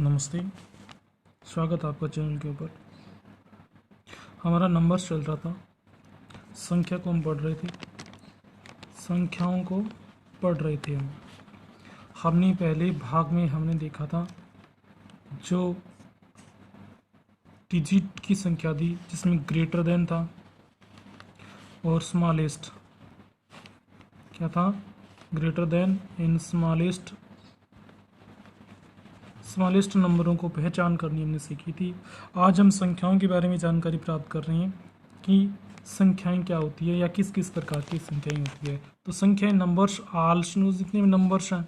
नमस्ते, स्वागत आपका चैनल के ऊपर। हमारा नंबर चल रहा था, संख्या को हम पढ़ रहे थे, संख्याओं को पढ़ रहे थे हमने पहले भाग में हमने देखा था जो डिजिट की संख्या थी जिसमें ग्रेटर देन था और स्मॉलेस्ट क्या था, ग्रेटर देन इन स्मॉलेस्ट नंबरों को पहचान करनी हमने सीखी थी। आज हम संख्याओं के बारे में जानकारी प्राप्त कर रहे हैं कि संख्याएं क्या होती है या किस किस प्रकार की संख्याएं होती है। तो संख्याएं नंबर्स आल जितने भी नंबर्स हैं,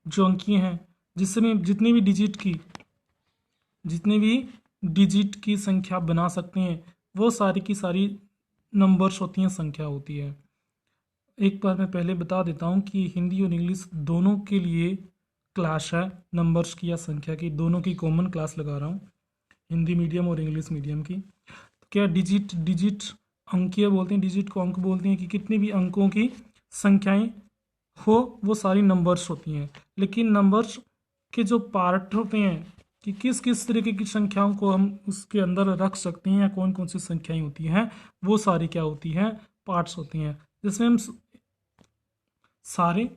जो अंकीय हैं, जिसमें जितनी भी डिजिट की संख्या बना सकते हैं वो सारी की सारी नंबर्स होती हैं, संख्या होती है। एक बार मैं पहले बता देता हूँ कि हिंदी और इंग्लिश दोनों के लिए क्लास है, नंबर्स की या संख्या की, दोनों की कॉमन क्लास लगा रहा हूँ, हिंदी मीडियम और इंग्लिश मीडियम की। तो क्या डिजिट अंकीय बोलते हैं, डिजिट को अंक बोलते हैं कि कितने भी अंकों की संख्याएं हो वो सारी नंबर्स होती हैं। लेकिन नंबर्स के जो पार्ट होते हैं कि किस किस तरीके की संख्याओं को हम उसके अंदर रख सकते हैं या कौन कौन सी संख्याएं होती हैं, वो सारी क्या होती हैं, पार्ट्स होती हैं, जिसमें हम सारे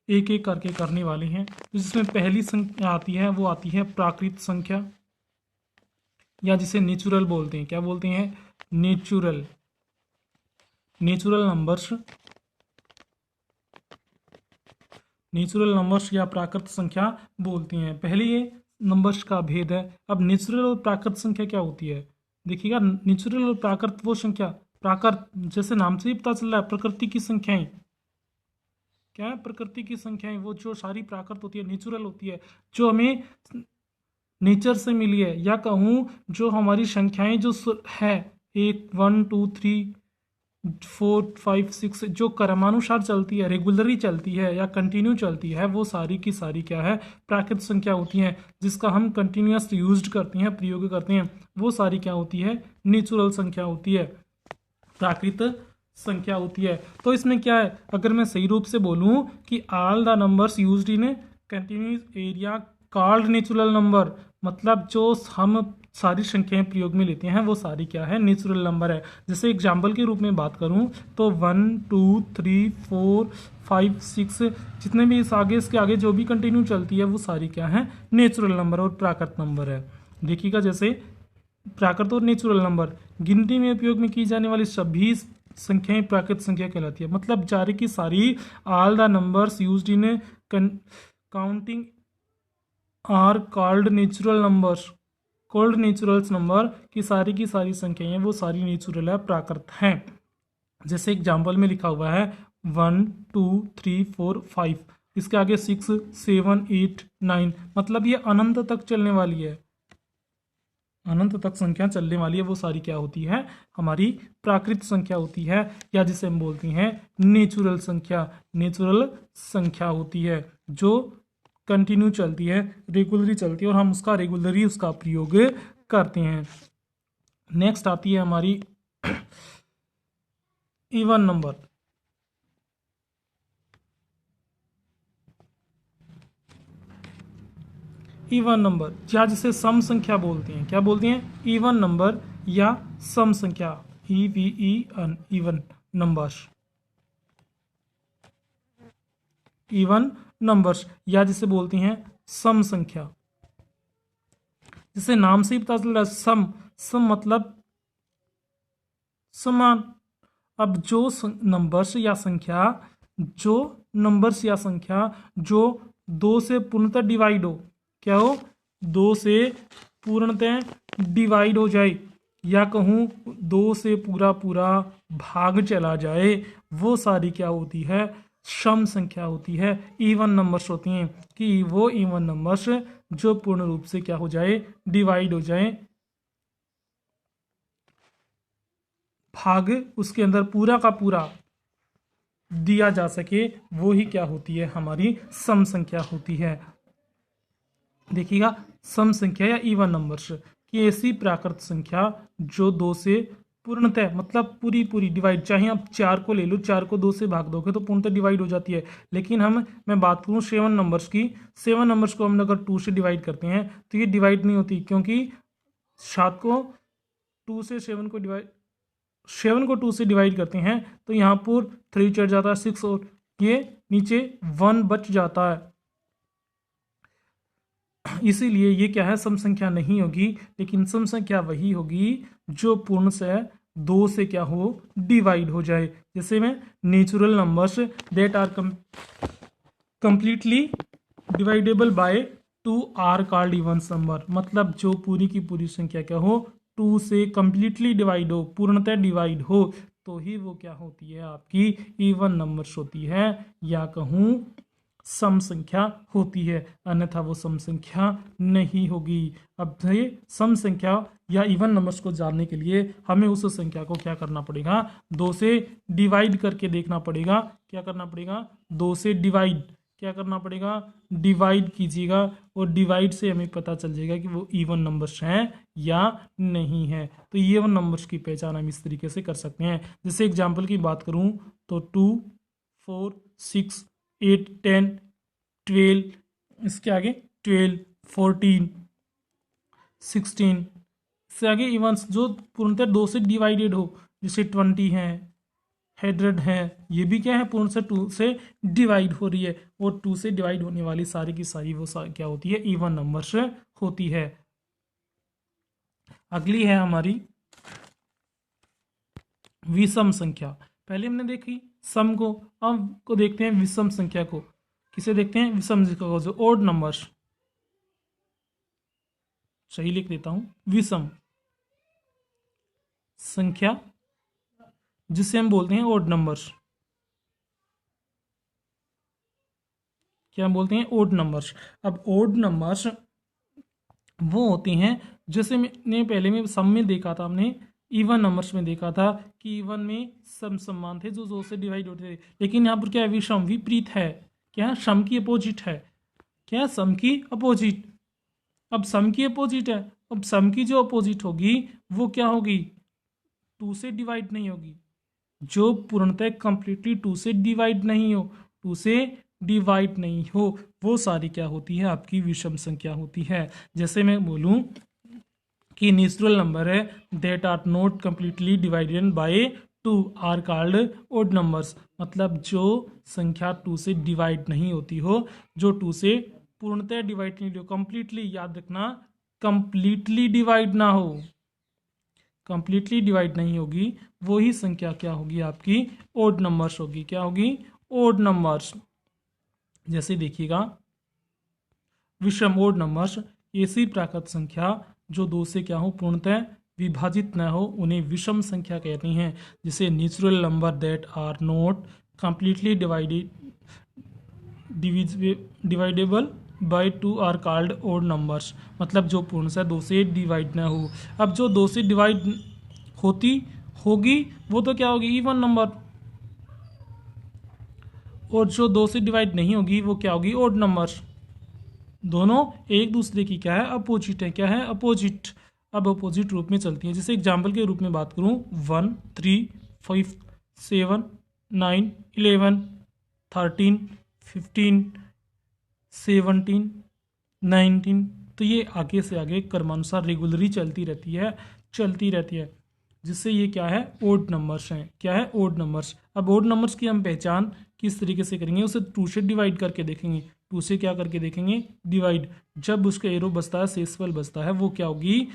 एक एक करके करने वाले हैं। जिसमें पहली संख्या आती है वो आती है प्राकृत संख्या, या जिसे नेचुरल बोलते हैं। क्या बोलते हैं? नेचुरल नंबर्स या प्राकृत संख्या बोलते हैं। पहले ये नंबर्स का भेद है। अब नेचुरल और प्राकृत संख्या क्या होती है, देखिएगा। नेचुरल और प्राकृत वो संख्या, प्राकृत जैसे नाम से ही पता चल रहा है, प्रकृति की संख्याएं। क्या है? प्रकृति की संख्याएं, वो जो सारी प्राकृत होती है, नेचुरल होती है, जो हमें नेचर से मिली है, या कहूँ जो हमारी संख्याएं जो है 1 1 2 3 4 5 6 जो क्रमानुसार चलती है, रेगुलरली चलती है या कंटिन्यू चलती है, वो सारी की सारी क्या है, प्राकृत संख्या होती है। जिसका हम कंटिन्यूअस यूज करते हैं, प्रयोग करते हैं, वो सारी क्या होती है, नेचुरल संख्या होती है, प्राकृत संख्या होती है। तो इसमें क्या है, अगर मैं सही रूप से बोलूं कि all the numbers used in continuous area called natural number, मतलब जो हम सारी संख्याएं प्रयोग में लेते हैं वो सारी क्या है, नेचुरल नंबर है। जैसे एग्जाम्पल के रूप में बात करूं तो 1 2 3 4 5 6 जितने भी इस आगे इसके आगे जो भी कंटिन्यू चलती है वो सारी क्या है, नेचुरल नंबर और प्राकृत नंबर है। देखिएगा, जैसे प्राकृत और नेचुरल नंबर गिनती में उपयोग में की जाने वाली सभी संख्याएं प्राकृत संख्या कहलाती है। मतलब सारी की सारी all the numbers used in counting are called natural numbers, called naturals number की सारी संख्याएं वो सारी नेचुरल है, प्राकृत हैं। जैसे एग्जाम्पल में लिखा हुआ है 1 2 3 4 5, इसके आगे 6 7 8 9, मतलब ये अनंत तक चलने वाली है, अनंत तक संख्या चलने वाली है, वो सारी क्या होती है, हमारी प्राकृत संख्या होती है, या जिसे हम बोलते हैं नेचुरल संख्या होती है, जो कंटिन्यू चलती है, रेगुलरली चलती है, और हम रेगुलरली उसका प्रयोग करते हैं। नेक्स्ट आती है हमारी इवन नंबर। इवन नंबर या जिसे सम संख्या बोलते हैं। क्या बोलते हैं? इवन नंबर या सम संख्या, EVEN, इवन नंबर्स या जिसे बोलते हैं सम संख्या। जिसे नाम से ही पता चल रहा है, सम मतलब समान। अब जो नंबर्स या संख्या जो 2 से पूर्णतः डिवाइड हो, क्या हो, 2 से पूर्णतः डिवाइड हो जाए, या कहूँ 2 से पूरा भाग चला जाए, वो सारी क्या होती है, सम संख्या होती है, इवन नंबर्स होती हैं। कि वो इवन नंबर्स जो पूर्ण रूप से क्या हो जाए, डिवाइड हो जाए, भाग उसके अंदर पूरा का पूरा दिया जा सके, वो ही क्या होती है, हमारी सम संख्या होती है। देखिएगा, सम संख्या या इवन नंबर्स की ऐसी प्राकृत संख्या जो 2 से पूर्णतः मतलब पूरी पूरी डिवाइड, चाहे आप 4 को ले लो, 4 को 2 से भाग दोगे तो पूर्णतः डिवाइड हो जाती है। लेकिन मैं बात करूँ 7 नंबर्स की, 7 नंबर्स को हम अगर 2 से डिवाइड करते हैं तो ये डिवाइड नहीं होती, क्योंकि 7 को 2 से 7 को डिवाइड 7 को 2 से डिवाइड करते हैं तो यहाँ पर 3 चढ़ जाता है 6 और ये नीचे 1 बच जाता है। इसीलिए ये क्या है, सम संख्या नहीं होगी। लेकिन सम संख्या वही होगी जो पूर्ण से 2 से क्या हो, डिवाइड हो जाए। जैसे में natural numbers that are completely dividable by 2 are called even number, मतलब जो पूरी की पूरी संख्या क्या हो, 2 से कंप्लीटली डिवाइड हो, पूर्णतः डिवाइड हो, तो ही वो क्या होती है, आपकी इवन नंबर्स होती है, या कहूँ सम संख्या होती है, अन्यथा वो सम संख्या नहीं होगी। अब ये सम संख्या या इवन नंबर्स को जानने के लिए हमें उस संख्या को क्या करना पड़ेगा, 2 से डिवाइड करके देखना पड़ेगा। क्या करना पड़ेगा, 2 से डिवाइड, क्या करना पड़ेगा, डिवाइड कीजिएगा, और डिवाइड से हमें पता चल जाएगा कि वो इवन नंबर्स हैं या नहीं है। तो ये इवन नंबर्स की पहचान हम इस तरीके से कर सकते हैं। जैसे एग्जाम्पल की बात करूं तो 2, 4, 6, 8, 10, 12, इसके आगे 12, 14, 16, इससे आगे इवंस जो पूर्णतः 2 से डिवाइडेड हो, जैसे 20 है, 100 है, ये भी क्या है, पूर्ण से 2 से डिवाइड हो रही है, और 2 से डिवाइड होने वाली सारी की सारी वो क्या होती है, इवन नंबर्स होती है। अगली है हमारी विषम संख्या। पहले हमने देखी सम को, अब को देखते हैं विषम संख्या को। किसे देखते हैं, विषम संख्या को, जो ओड नंबर्स, सही लिख देता हूं, विषम संख्या जिसे हम बोलते हैं ओड नंबर्स। क्या बोलते हैं, ओड नंबर्स। अब ओड नंबर्स वो होते हैं, जैसे मैंने पहले में सम में देखा था, हमने इवन नंबर्स में देखा था कि इवन में सम समान थे जो 2 से डिवाइड होते थे। लेकिन यहाँ पर क्या है, विषम विपरीत है, क्या सम की अपोजिट है, क्या सम की अपोजिट। अब सम की अपोजिट है, अब सम की जो अपोजिट होगी वो क्या होगी, 2 से डिवाइड नहीं होगी। जो पूर्णतः कंप्लीटली 2 से डिवाइड नहीं हो, 2 से डिवाइड नहीं हो, वो सारी क्या होती है, आपकी विषम संख्या होती है। जैसे मैं बोलूं कि नेचुरल नंबर है that are not completely divided by 2 are called odd numbers, मतलब जो संख्या 2 से डिवाइड नहीं होती हो, जो 2 से पूर्णतः डिवाइड नहीं हो, कंप्लीटली, याद रखना, कंप्लीटली डिवाइड ना हो, कंप्लीटली डिवाइड नहीं होगी, वही संख्या क्या होगी, आपकी ओड नंबर्स होगी। क्या होगी, ओड नंबर्स। जैसे देखिएगा विषम ओड नंबर्स, ऐसी प्राकृत संख्या जो 2 से क्या हो, पूर्णतः विभाजित न हो, उन्हें विषम संख्या कहते हैं। जैसे natural number that are not completely dividable by 2 are called odd numbers, मतलब जो पूर्णतः 2 से डिवाइड न हो। अब जो 2 से डिवाइड होगी वो तो क्या होगी, इवन नंबर, और जो 2 से डिवाइड नहीं होगी वो क्या होगी, ओड नंबर्स। दोनों एक दूसरे की क्या है, अपोजिट है। क्या है, अपोजिट। अब अपोजिट रूप में चलती है। जैसे एग्जाम्पल के रूप में बात करूं 1, 3, 5, 7, 9, 11, 13, 15, 17, 19, तो ये आगे से आगे क्रमानुसार रेगुलरली चलती रहती है, जिससे ये क्या है, ओड नंबर्स हैं। क्या है, ओड नंबर्स। अब ओड नंबर्स की हम पहचान किस तरीके से करेंगे, उसे 2 से डिवाइड करके देखेंगे। 2 से क्या करके देखेंगे, डिवाइड। जब उसका एरो बचता है, शेषफल बचता है, वो क्या होगी,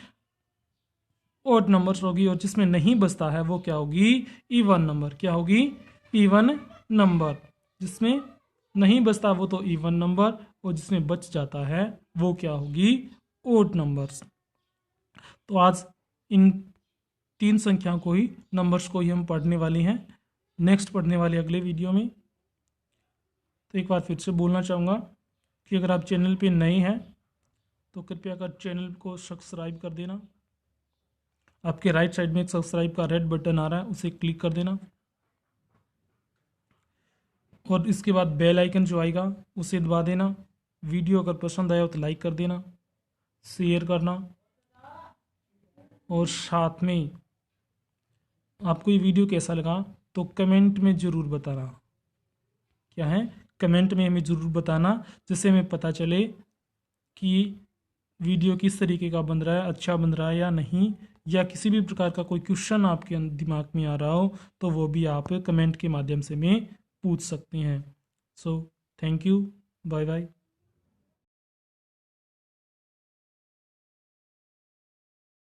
ओड नंबर्स होगी, और जिसमें नहीं बचता है वो क्या होगी, इवन नंबर। क्या होगी, इवन नंबर। जिसमें नहीं बचता वो तो इवन नंबर, और जिसमें बच जाता है वो क्या होगी, ओड नंबर्स। तो आज इन 3 संख्याओं को ही, नंबर्स को ही हम पढ़ने वाले हैं, नेक्स्ट पढ़ने वाले अगले वीडियो में। तो एक बार फिर से बोलना चाहूँगा कि अगर आप चैनल पे नए हैं तो कृपया कर चैनल को सब्सक्राइब कर देना। आपके राइट साइड में एक सब्सक्राइब का रेड बटन आ रहा है, उसे क्लिक कर देना, और इसके बाद बेल आइकन जो आएगा उसे दबा देना। वीडियो अगर पसंद आया हो तो लाइक कर देना, शेयर करना, और साथ में आपको ये वीडियो कैसा लगा तो कमेंट में ज़रूर बताना। क्या है, कमेंट में हमें ज़रूर बताना, जिससे हमें पता चले कि वीडियो किस तरीके का बन रहा है, अच्छा बन रहा है या नहीं, या किसी भी प्रकार का कोई क्वेश्चन आपके दिमाग में आ रहा हो तो वो भी आप कमेंट के माध्यम से हमें पूछ सकते हैं। So thank you, bye bye.